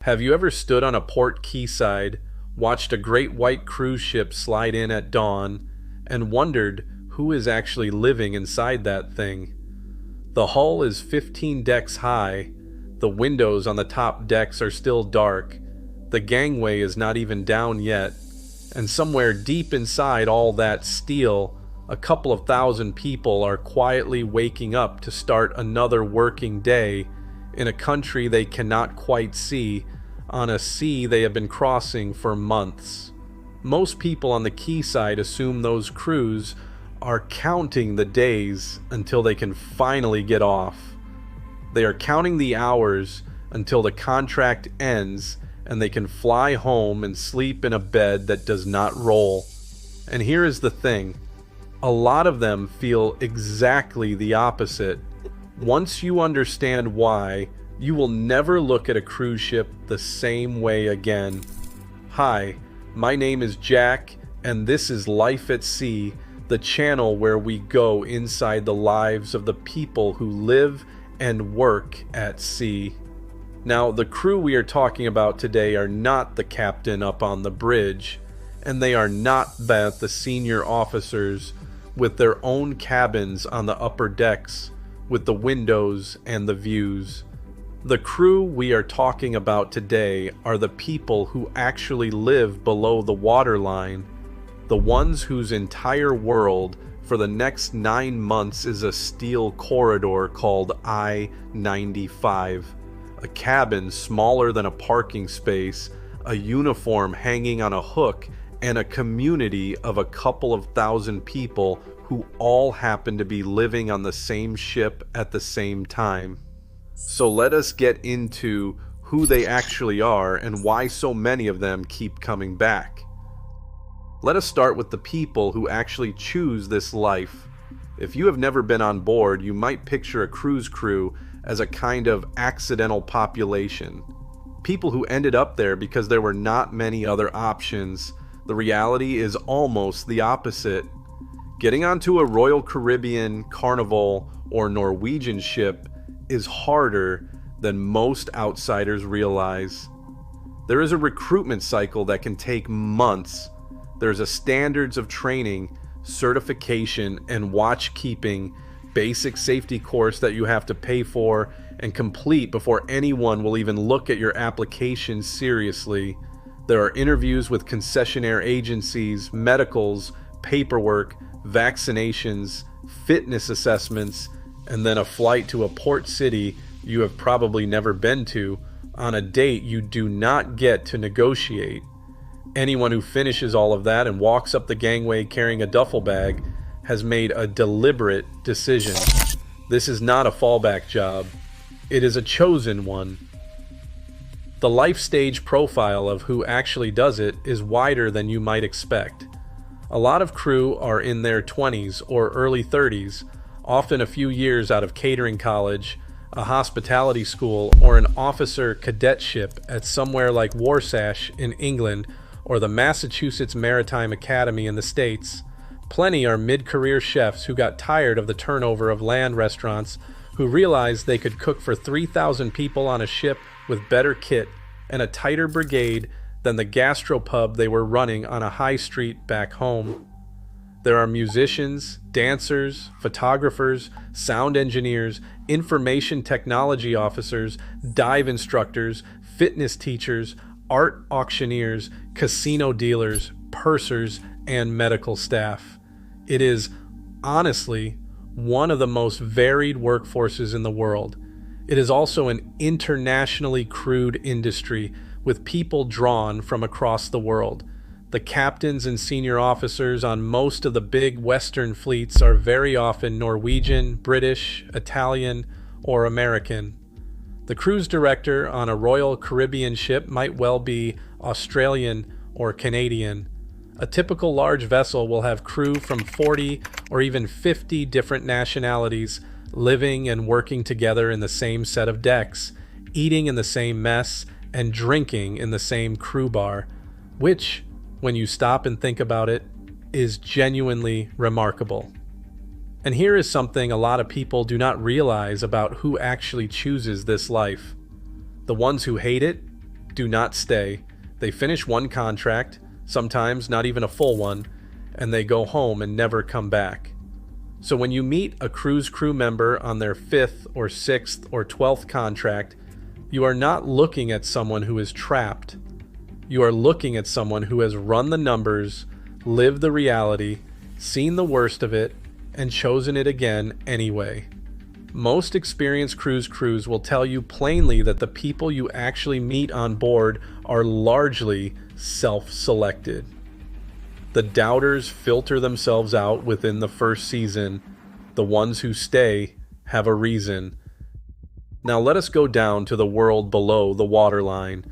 Have you ever stood on a port quayside, watched a great white cruise ship slide in at dawn, and wondered who is actually living inside that thing? The hull is 15 decks high, the windows on the top decks are still dark, the gangway is not even down yet, and somewhere deep inside all that steel, a couple of thousand people are quietly waking up to start another working day in a country they cannot quite see, on a sea they have been crossing for months. Most people on the quayside assume those crews are counting the days until they can finally get off. They are counting the hours until the contract ends and they can fly home and sleep in a bed that does not roll. And here is the thing. A lot of them feel exactly the opposite. Once you understand why, you will never look at a cruise ship the same way again. Hi, my name is Jack, and this is Life at Sea, the channel where we go inside the lives of the people who live and work at sea. Now, the crew we are talking about today are not the captain up on the bridge, and they are not the senior officers with their own cabins on the upper decks, with the windows and the views. The crew we are talking about today are the people who actually live below the waterline, the ones whose entire world for the next 9 months is a steel corridor called I-95, a cabin smaller than a parking space, a uniform hanging on a hook, and a community of a couple of thousand people who all happen to be living on the same ship at the same time. So let us get into who they actually are and why so many of them keep coming back. Let us start with the people who actually choose this life. If you have never been on board, you might picture a cruise crew as a kind of accidental population. People who ended up there because there were not many other options. The reality is almost the opposite. Getting onto a Royal Caribbean, Carnival, or Norwegian ship is harder than most outsiders realize. There is a recruitment cycle that can take months. There's a standards of training, certification, and watch keeping basic safety course that you have to pay for and complete before anyone will even look at your application seriously. There are interviews with concessionaire agencies, medicals, paperwork, vaccinations, fitness assessments, and then a flight to a port city you have probably never been to on a date you do not get to negotiate. Anyone who finishes all of that and walks up the gangway carrying a duffel bag has made a deliberate decision. This is not a fallback job. It is a chosen one. The life stage profile of who actually does it is wider than you might expect. A lot of crew are in their 20s or early 30s, often a few years out of catering college, a hospitality school, or an officer cadetship at somewhere like Warsash in England or the Massachusetts Maritime Academy in the States. Plenty are mid-career chefs who got tired of the turnover of land restaurants, who realized they could cook for 3,000 people on a ship with better kit and a tighter brigade than the gastropub they were running on a high street back home. There are musicians, dancers, photographers, sound engineers, information technology officers, dive instructors, fitness teachers, art auctioneers, casino dealers, pursers, and medical staff. It is, honestly, one of the most varied workforces in the world. It is also an internationally crewed industry with people drawn from across the world. The captains and senior officers on most of the big Western fleets are very often Norwegian, British, Italian, or American. The cruise director on a Royal Caribbean ship might well be Australian or Canadian. A typical large vessel will have crew from 40 or even 50 different nationalities living and working together in the same set of decks, eating in the same mess, and drinking in the same crew bar, which, when you stop and think about it, is genuinely remarkable. And here is something a lot of people do not realize about who actually chooses this life. The ones who hate it, do not stay. They finish one contract, sometimes not even a full one, and they go home and never come back. So when you meet a cruise crew member on their 5th or 6th or 12th contract, you are not looking at someone who is trapped. You are looking at someone who has run the numbers, lived the reality, seen the worst of it, and chosen it again anyway. Most experienced cruise crews will tell you plainly that the people you actually meet on board are largely self-selected. The doubters filter themselves out within the first season. The ones who stay have a reason. Now let us go down to the world below the waterline.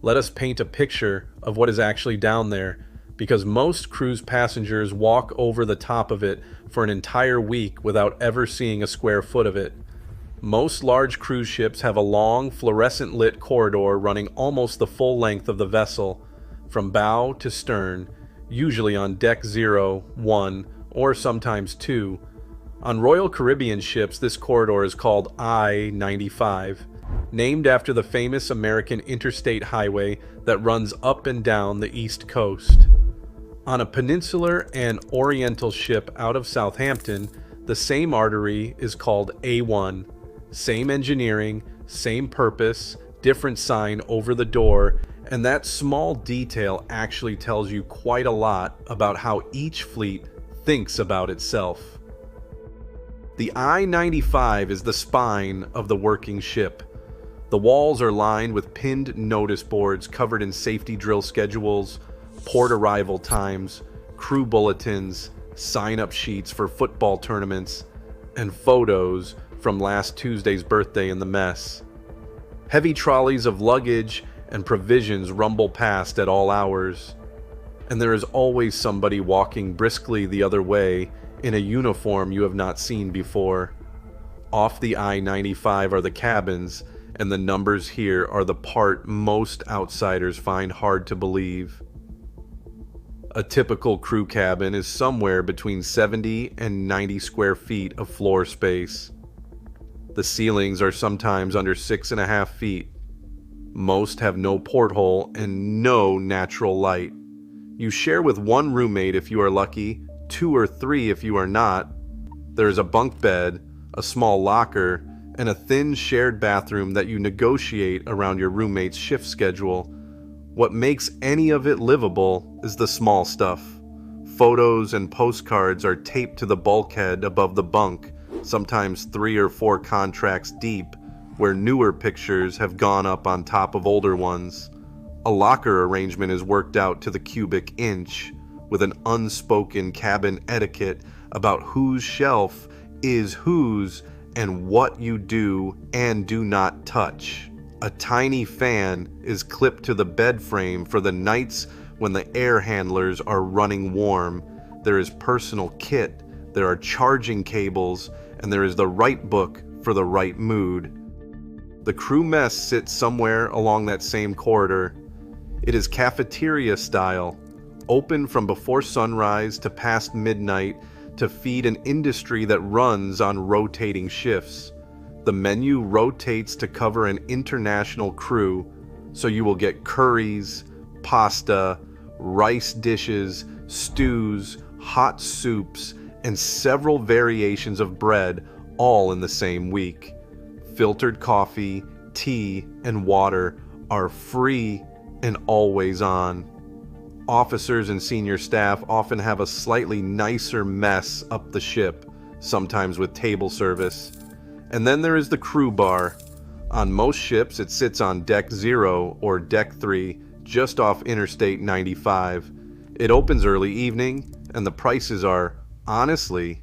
Let us paint a picture of what is actually down there, because most cruise passengers walk over the top of it for an entire week without ever seeing a square foot of it. Most large cruise ships have a long, fluorescent lit corridor running almost the full length of the vessel, from bow to stern, usually on deck 0, 1, or sometimes 2. On Royal Caribbean ships, this corridor is called I-95, named after the famous American interstate highway that runs up and down the East Coast. On a peninsular and oriental ship out of Southampton, the same artery is called A1. Same engineering, same purpose, different sign over the door, and that small detail actually tells you quite a lot about how each fleet thinks about itself. The I-95 is the spine of the working ship. The walls are lined with pinned notice boards covered in safety drill schedules, port arrival times, crew bulletins, sign-up sheets for football tournaments, and photos from last Tuesday's birthday in the mess. Heavy trolleys of luggage and provisions rumble past at all hours, and there is always somebody walking briskly the other way in a uniform you have not seen before. Off the I-95 are the cabins, and the numbers here are the part most outsiders find hard to believe. A typical crew cabin is somewhere between 70 and 90 square feet of floor space. The ceilings are sometimes under 6.5 feet. Most have no porthole and no natural light. You share with one roommate if you are lucky, 2 or 3 if you are not. There is a bunk bed, a small locker, and a thin shared bathroom that you negotiate around your roommate's shift schedule. What makes any of it livable is the small stuff. Photos and postcards are taped to the bulkhead above the bunk, sometimes 3 or 4 contracts deep, where newer pictures have gone up on top of older ones. A locker arrangement is worked out to the cubic inch, with an unspoken cabin etiquette about whose shelf is whose and what you do and do not touch. A tiny fan is clipped to the bed frame for the nights when the air handlers are running warm. There is personal kit, there are charging cables, and there is the right book for the right mood. The crew mess sits somewhere along that same corridor. It is cafeteria style, open from before sunrise to past midnight to feed an industry that runs on rotating shifts. The menu rotates to cover an international crew, so you will get curries, pasta, rice dishes, stews, hot soups, and several variations of bread, all in the same week. Filtered coffee, tea, and water are free and always on. Officers and senior staff often have a slightly nicer mess up the ship, sometimes with table service. And then there is the crew bar. On most ships, it sits on deck 0 or deck 3, just off Interstate 95. It opens early evening, and the prices are, honestly,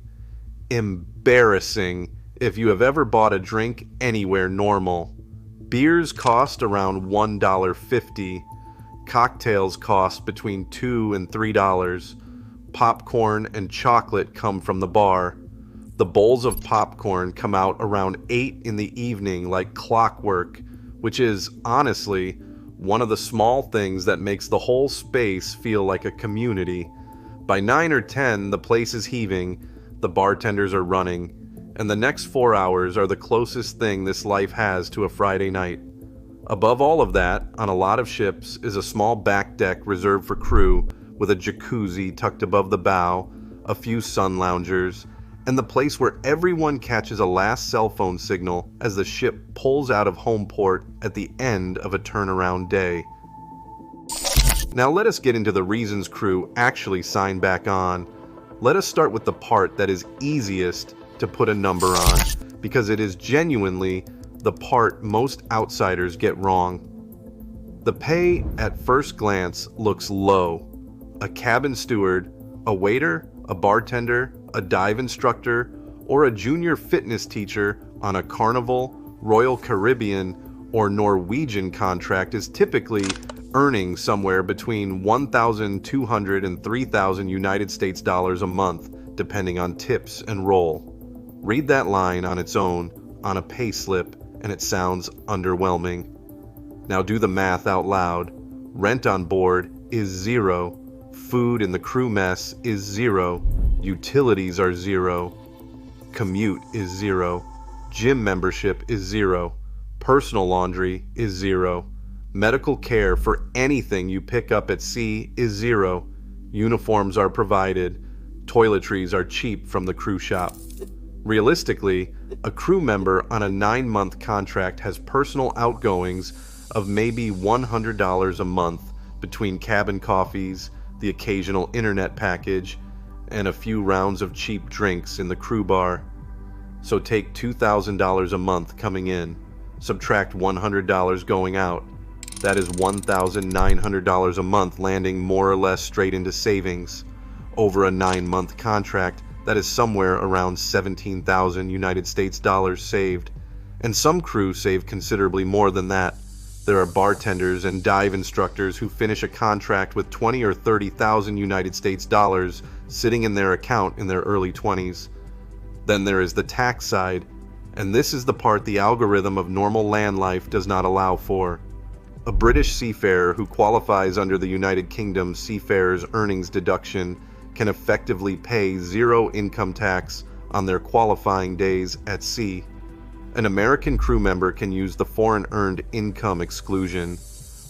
embarrassing if you have ever bought a drink anywhere normal. Beers cost around $1.50. Cocktails cost between $2 and $3. Popcorn and chocolate come from the bar. The bowls of popcorn come out around 8 in the evening like clockwork, which is, honestly, one of the small things that makes the whole space feel like a community. By 9 or 10, the place is heaving, the bartenders are running, and the next 4 hours are the closest thing this life has to a Friday night. Above all of that, on a lot of ships, is a small back deck reserved for crew with a jacuzzi tucked above the bow, a few sun loungers, and the place where everyone catches a last cell phone signal as the ship pulls out of home port at the end of a turnaround day. Now let us get into the reasons crew actually sign back on. Let us start with the part that is easiest to put a number on, because it is genuinely the part most outsiders get wrong. The pay at first glance looks low. A cabin steward, a waiter, a bartender, a dive instructor, or a junior fitness teacher on a Carnival, Royal Caribbean, or Norwegian contract is typically earning somewhere between 1,200 and 3,000 United States dollars a month, depending on tips and role. Read that line on its own on a pay slip, and it sounds underwhelming. Now do the math out loud. Rent on board is zero. Food in the crew mess is zero. Utilities are zero. Commute is zero. Gym membership is zero. Personal laundry is zero. Medical care for anything you pick up at sea is zero. Uniforms are provided. Toiletries are cheap from the crew shop. Realistically, a crew member on a 9-month contract has personal outgoings of maybe $100 a month between cabin coffees, the occasional internet package, and a few rounds of cheap drinks in the crew bar. So take $2,000 a month coming in, subtract $100 going out. That is $1,900 a month landing more or less straight into savings. Over a 9-month contract, that is somewhere around 17,000 United States dollars saved. And some crews save considerably more than that. There are bartenders and dive instructors who finish a contract with 20 or 30,000 United States dollars sitting in their account in their early 20s. Then there is the tax side, and this is the part the algorithm of normal land life does not allow for. A British seafarer who qualifies under the United Kingdom Seafarers Earnings Deduction can effectively pay zero income tax on their qualifying days at sea. An American crew member can use the Foreign Earned Income Exclusion,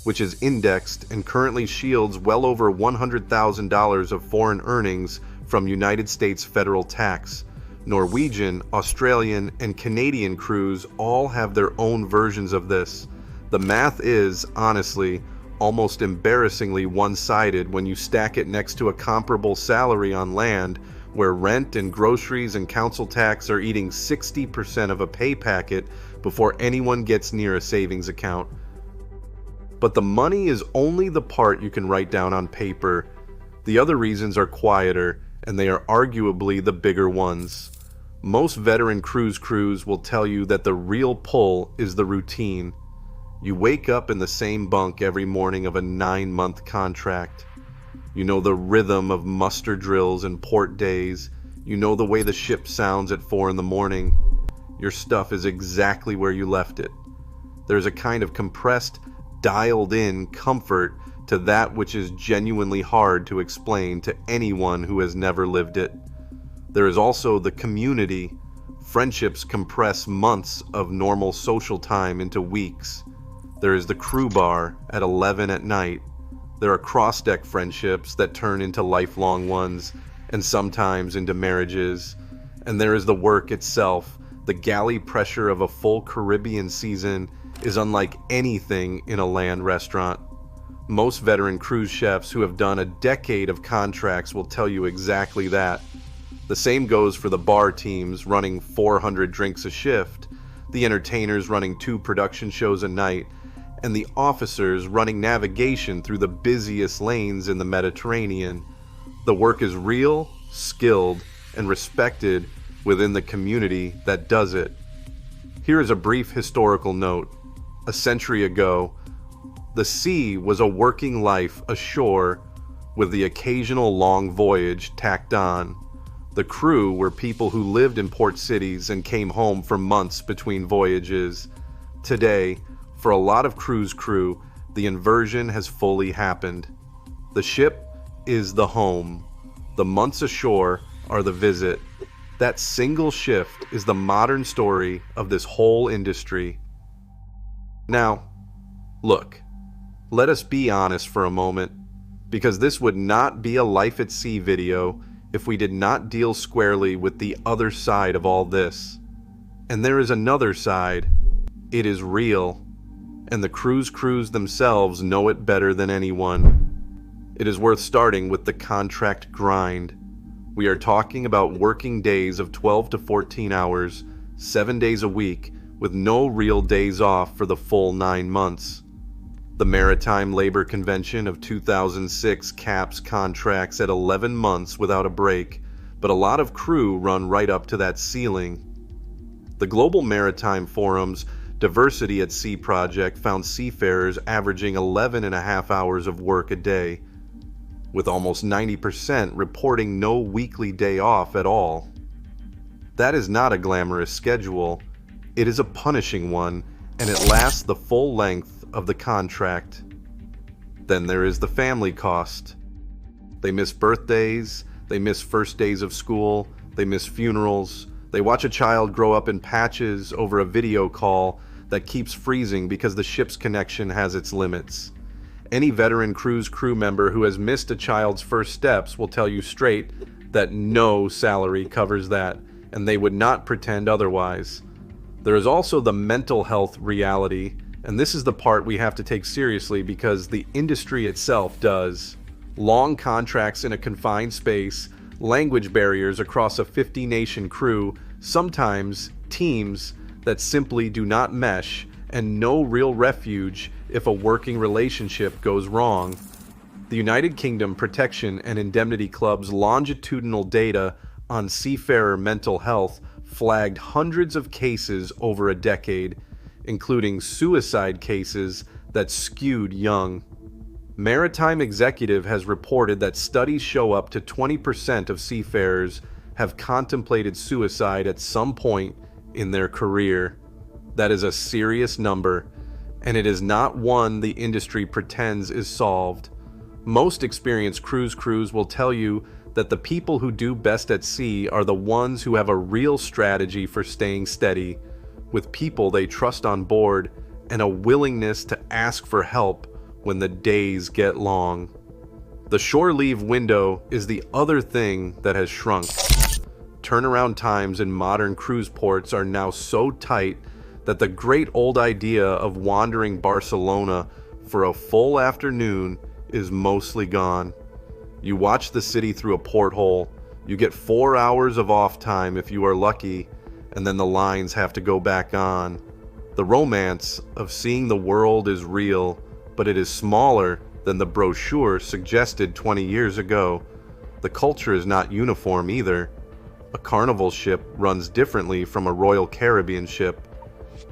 which is indexed and currently shields well over $100,000 of foreign earnings from United States federal tax. Norwegian, Australian, and Canadian crews all have their own versions of this. The math is, honestly, almost embarrassingly one-sided when you stack it next to a comparable salary on land, where rent and groceries and council tax are eating 60% of a pay packet before anyone gets near a savings account. But the money is only the part you can write down on paper. The other reasons are quieter, and they are arguably the bigger ones. Most veteran cruise crews will tell you that the real pull is the routine. You wake up in the same bunk every morning of a 9-month contract. You know the rhythm of muster drills and port days. You know the way the ship sounds at 4 in the morning. Your stuff is exactly where you left it. There's a kind of compressed, dialed-in comfort to that which is genuinely hard to explain to anyone who has never lived it. There is also the community. Friendships compress months of normal social time into weeks. There is the crew bar at 11 at night. There are cross-deck friendships that turn into lifelong ones, and sometimes into marriages. And there is the work itself. The galley pressure of a full Caribbean season is unlike anything in a land restaurant. Most veteran cruise chefs who have done a decade of contracts will tell you exactly that. The same goes for the bar teams running 400 drinks a shift, the entertainers running 2 production shows a night, and the officers running navigation through the busiest lanes in the Mediterranean. The work is real, skilled, and respected within the community that does it. Here is a brief historical note. A century ago, the sea was a working life ashore with the occasional long voyage tacked on. The crew were people who lived in port cities and came home for months between voyages. Today, for a lot of cruise crew, the inversion has fully happened. The ship is the home. The months ashore are the visit. That single shift is the modern story of this whole industry. Now, Look, let us be honest for a moment, because this would not be a life at sea video if we did not deal squarely with the other side of all this. And there is another side. It is real, and the cruise crews themselves know it better than anyone. It is worth starting with the contract grind. We are talking about working days of 12 to 14 hours, 7 days a week, with no real days off for the full 9 months. The Maritime Labor Convention of 2006 caps contracts at 11 months without a break, but a lot of crew run right up to that ceiling. The Global Maritime Forum's Diversity at Sea project found seafarers averaging 11.5 hours of work a day, with almost 90% reporting no weekly day off at all. That is not a glamorous schedule. It is a punishing one, and it lasts the full length of the contract. Then there is the family cost. They miss birthdays, they miss first days of school, they miss funerals, they watch a child grow up in patches over a video call that keeps freezing because the ship's connection has its limits. Any veteran cruise crew member who has missed a child's first steps will tell you straight that no salary covers that, and they would not pretend otherwise. There is also the mental health reality, and this is the part we have to take seriously because the industry itself does. Long contracts in a confined space, language barriers across a 50-nation crew, sometimes teams that simply do not mesh, and no real refuge if a working relationship goes wrong. The United Kingdom Protection and Indemnity Club's longitudinal data on seafarer mental health flagged hundreds of cases over a decade, including suicide cases that skewed young. Maritime Executive has reported that studies show up to 20% of seafarers have contemplated suicide at some point in their career. That is a serious number, and it is not one the industry pretends is solved. Most experienced cruise crews will tell you that the people who do best at sea are the ones who have a real strategy for staying steady, with people they trust on board and a willingness to ask for help when the days get long. The shore leave window is the other thing that has shrunk. Turnaround times in modern cruise ports are now so tight that the great old idea of wandering Barcelona for a full afternoon is mostly gone. You watch the city through a porthole, you get 4 hours of off time if you are lucky, and then the lines have to go back on. The romance of seeing the world is real, but it is smaller than the brochure suggested 20 years ago. The culture is not uniform either. A Carnival ship runs differently from a Royal Caribbean ship,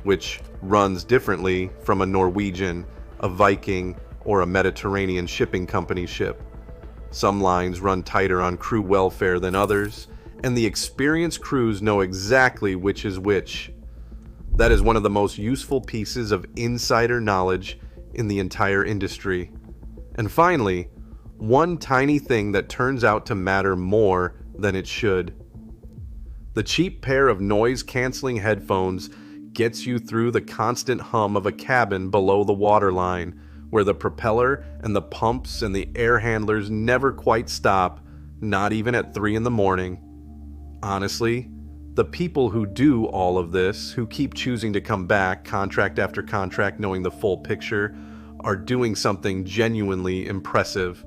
which runs differently from a Norwegian, a Viking, or a Mediterranean shipping company ship. Some lines run tighter on crew welfare than others, and the experienced crews know exactly which is which. That is one of the most useful pieces of insider knowledge in the entire industry. And finally, one tiny thing that turns out to matter more than it should. The cheap pair of noise-canceling headphones gets you through the constant hum of a cabin below the waterline, where the propeller and the pumps and the air handlers never quite stop, not even at 3 in the morning. Honestly, the people who do all of this, who keep choosing to come back contract after contract knowing the full picture, are doing something genuinely impressive.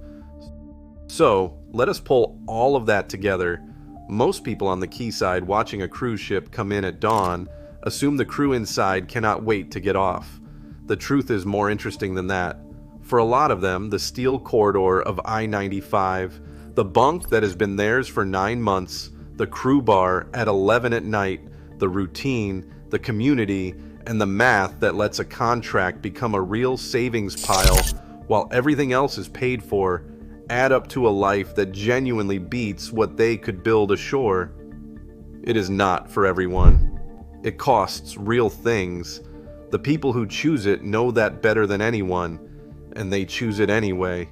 So, let us pull all of that together. Most people on the quayside watching a cruise ship come in at dawn assume the crew inside cannot wait to get off. The truth is more interesting than that. For a lot of them, the steel corridor of I-95, the bunk that has been theirs for 9 months, the crew bar at 11 at night, the routine, the community, and the math that lets a contract become a real savings pile while everything else is paid for, add up to a life that genuinely beats what they could build ashore. It is not for everyone. It costs real things. The people who choose it know that better than anyone, and they choose it anyway.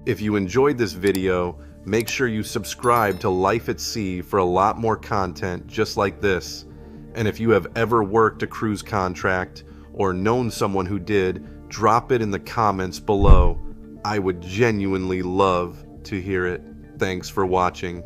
If you enjoyed this video, make sure you subscribe to Life at Sea for a lot more content just like this. And if you have ever worked a cruise contract or known someone who did, drop it in the comments below. I would genuinely love to hear it. Thanks for watching.